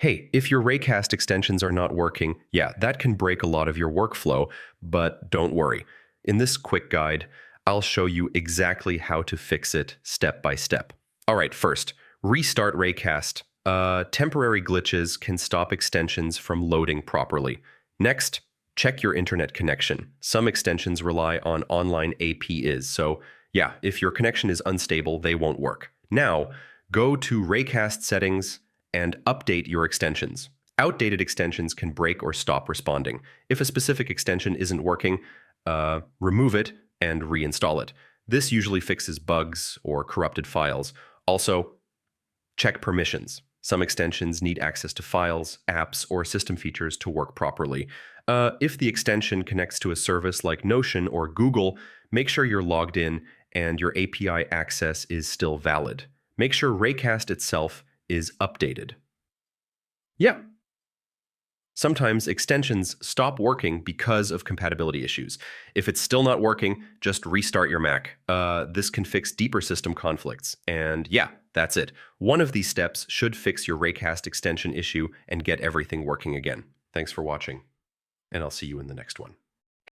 Hey, if your Raycast extensions are not working, yeah, that can break a lot of your workflow, but don't worry. In this quick guide, I'll show you exactly how to fix it step by step. All right, first, restart Raycast. Temporary glitches can stop extensions from loading properly. Next, check your internet connection. Some extensions rely on online APIs, so yeah, if your connection is unstable, they won't work. Now, go to Raycast settings and update your extensions. Outdated extensions can break or stop responding. If a specific extension isn't working, remove it and reinstall it. This usually fixes bugs or corrupted files. Also, check permissions. Some extensions need access to files, apps, or system features to work properly. If the extension connects to a service like Notion or Google, make sure you're logged in and your API access is still valid. Make sure Raycast itself is updated. Yeah. Sometimes extensions stop working because of compatibility issues. If it's still not working, just restart your Mac. This can fix deeper system conflicts. And yeah, that's it. One of these steps should fix your Raycast extension issue and get everything working again. Thanks for watching, and I'll see you in the next one.